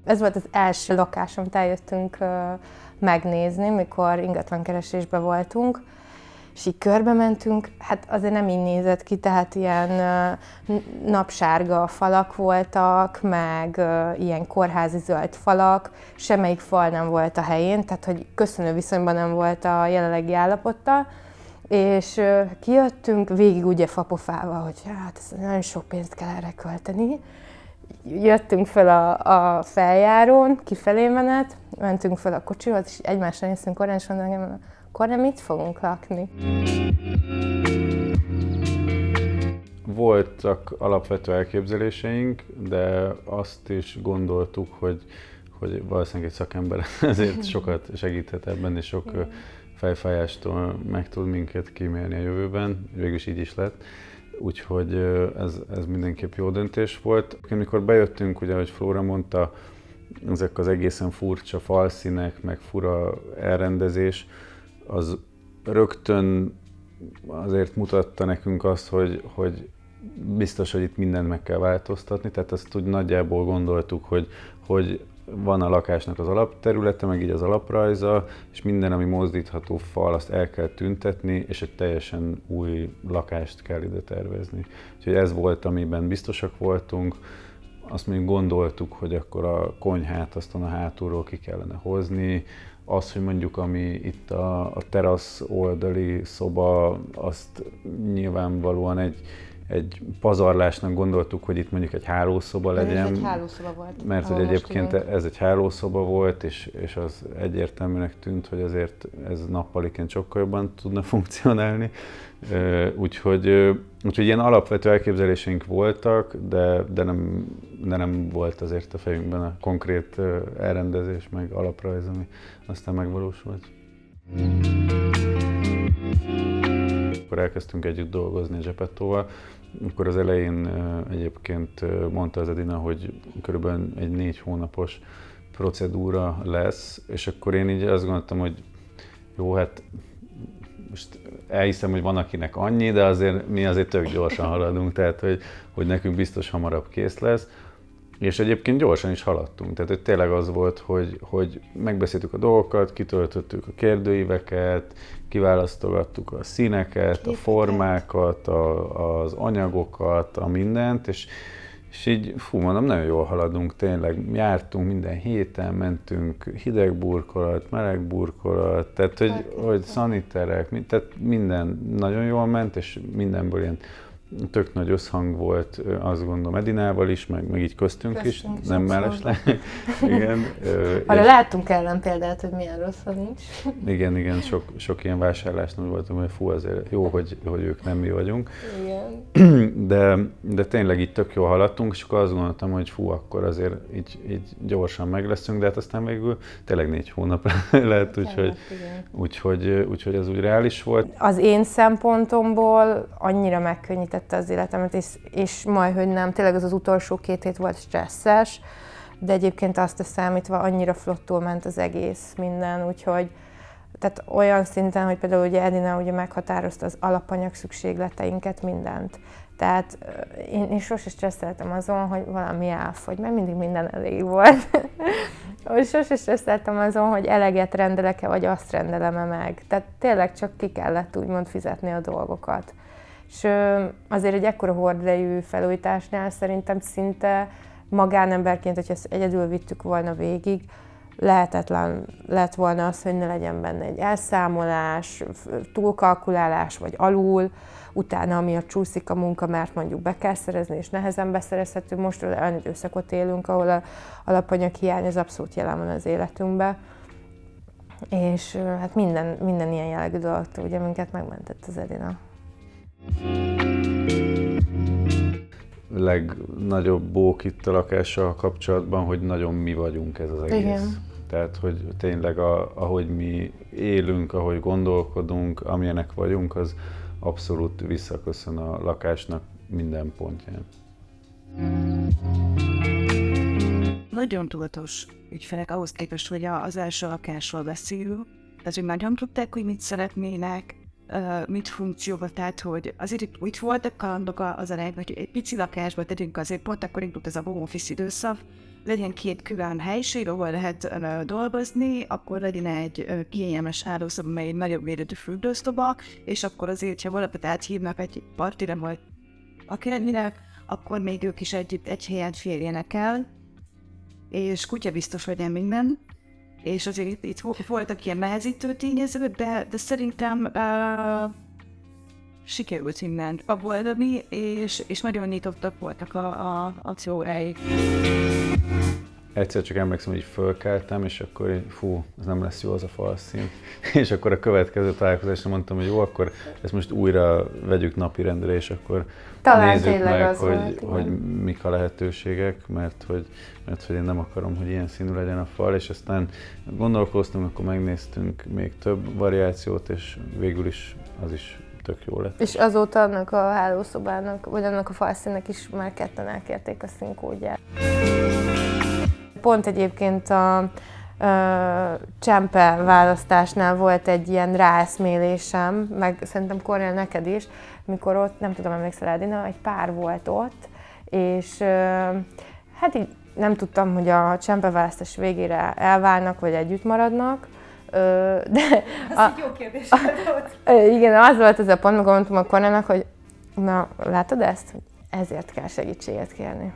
Ez volt az első lakás, amit eljöttünk megnézni, mikor ingatlankeresésben voltunk, és így körbe mentünk, hát azért nem így nézett ki, tehát ilyen napsárga falak voltak, meg ilyen kórházi zöld falak, semmelyik fal nem volt a helyén, tehát hogy köszönő viszonyban nem volt a jelenlegi állapottal, és kijöttünk végig ugye fapofával, hogy hát ez nagyon sok pénzt kell erre költeni. Jöttünk fel a feljárón, kifelé menet, mentünk fel a kocsihoz, és egymásra néztünk orrán, és mondom, akkor nem itt fogunk lakni. Voltak alapvető elképzeléseink, de azt is gondoltuk, hogy valószínűleg egy szakember ezért sokat segíthet ebben, és sok fejfájástól meg tud minket kímélni a jövőben, végülis így is lett. Úgyhogy ez mindenképp jó döntés volt. Amikor bejöttünk, ugye, ahogy Flóra mondta, ezek az egészen furcsa falszínek, meg fura elrendezés, az rögtön azért mutatta nekünk azt, hogy biztos, hogy itt mindent meg kell változtatni, tehát azt úgy nagyjából gondoltuk, hogy van a lakásnak az alapterülete, meg így az alaprajza, és minden, ami mozdítható fal, azt el kell tüntetni, és egy teljesen új lakást kell ide tervezni. Úgyhogy ez volt, amiben biztosak voltunk. Azt mondjuk gondoltuk, hogy akkor a konyhát aztán a hátulról ki kellene hozni, az, hogy mondjuk ami itt a terasz oldali szoba, azt nyilvánvalóan egy pazarlásnak gondoltuk, hogy itt mondjuk egy hálószoba legyen. Ez egy hálószoba volt. Mert hogy egyébként ez egy hálószoba volt, és az egyértelműnek tűnt, hogy azért ez nappaliként sokkal jobban tudna funkcionálni. Úgyhogy ilyen alapvető elképzeléseink voltak, de nem volt azért a fejünkben a konkrét elrendezés, meg alaprajz, ami aztán megvalósult. Akkor elkezdtünk együtt dolgozni a Geppettóval, akkor az elején egyébként mondta az Edina, hogy körülbelül egy 4 hónapos procedúra lesz, és akkor én így azt gondoltam, hogy jó, hát most elhiszem, hogy van akinek annyi, de azért mi azért tök gyorsan haladunk, tehát hogy nekünk biztos hamarabb kész lesz. És egyébként gyorsan is haladtunk, tehát hogy tényleg az volt, hogy megbeszéltük a dolgokat, kitöltöttük a kérdőíveket, kiválasztogattuk a színeket, a formákat, az anyagokat, a mindent, és így, mondom, nagyon jól haladunk, tényleg jártunk minden héten, mentünk hideg burkolat, meleg burkolat, tehát hogy szaniterek, tehát minden nagyon jól ment, és mindenből ilyen tök nagy összhang volt, azt gondolom, Edinával is, meg így köztünk is, nem mellesleg. Igen. Arra láttunk ellenpéldát, hogy milyen rossz az nincs. Igen, sok ilyen vásárlásnál voltunk, hogy fú, azért jó, hogy ők nem mi vagyunk. Igen. De tényleg így tök jól haladtunk, és akkor azt gondoltam, hogy fú, akkor azért így gyorsan meg leszünk, de hát aztán végül tényleg 4 hónap lehet, úgyhogy ez úgy reális volt. Az én szempontomból annyira megkönnyített az életemet, és majdhogy nem, tényleg az utolsó 2 hét volt stresszes, de egyébként azt számítva annyira flottul ment az egész minden, úgyhogy tehát olyan szinten, hogy például ugye Edina ugye meghatározta az alapanyag szükségleteinket, mindent. Tehát én sose stresszeltem azon, hogy valami elfogy, mert mindig minden elég volt. Sose stresszeltem azon, hogy eleget rendelek-e, vagy azt rendelem-e meg. Tehát tényleg csak ki kellett úgymond fizetni a dolgokat. És azért egy ekkora hordidejű felújításnál szerintem szinte magánemberként, hogyha ezt egyedül vittük volna végig, lehetetlen lett volna az, hogy ne legyen benne egy elszámolás, túlkalkulálás vagy alul, utána amiatt csúszik a munka, mert mondjuk be kell szerezni, és nehezen beszerezhető. Most olyan időszakot élünk, ahol a alapanyag hiány az abszolút jelen van az életünkben. És hát minden ilyen jellegű dologtól ugye minket megmentett az Edina. Legnagyobb bók itt a lakással kapcsolatban, hogy nagyon mi vagyunk ez az egész. Igen. Tehát, hogy tényleg ahogy mi élünk, ahogy gondolkodunk, amilyenek vagyunk, az abszolút visszaköszön a lakásnak minden pontján. Nagyon tudatos ügyfelek ahhoz képest, hogy az első lakásról beszélünk. Tehát, hogy nagyon tudták, hogy mit szeretnének, mit funkcióba, tehát hogy azért itt voltak kalandok az arányban, hogy egy pici lakásba tegyünk azért pont akkor indult ez a home office időszak, legyen 2 külön helység, ahol lehet dolgozni, akkor legyen egy kényelmes hálószoba, mely egy nagyobb méretű fürdőszoba, és akkor azért, ha valakit áthívnak egy partira, vagy akármire, akkor még ők is egy helyen férjenek el, és kutya biztos legyen minden. És azért itt voltak ilyen nehezítő tényezők, de szerintem sikerült mindent megoldani, és nagyon nyitottak voltak a akcióráig. Egyszer csak emlékszem, hogy fölkeltem, és akkor fú, ez nem lesz jó az a falszín. És akkor a következő találkozásra mondtam, hogy jó, akkor ezt most újra vegyük napirendre, és akkor talán nézzük meg, hogy mik a lehetőségek, mert hogy én nem akarom, hogy ilyen színű legyen a fal, és aztán gondolkoztunk, akkor megnéztünk még több variációt, és végül is az is tök jó lett. És azóta annak a hálószobának, vagy annak a falszínnek is már ketten elkérték a színkódját. Pont egyébként a csempe választásnál volt egy ilyen ráeszmélésem, meg szerintem Kornél neked is, mikor ott, nem tudom, emlékszel Edina, egy pár volt ott, és hát így nem tudtam, hogy a csempeválasztás végére elválnak, vagy együtt maradnak. De ez egy jó kérdés volt. Igen, az volt ez a pont, amikor mondtam a Kornélnak, hogy na, látod ezt? Ezért kell segítséget kérni.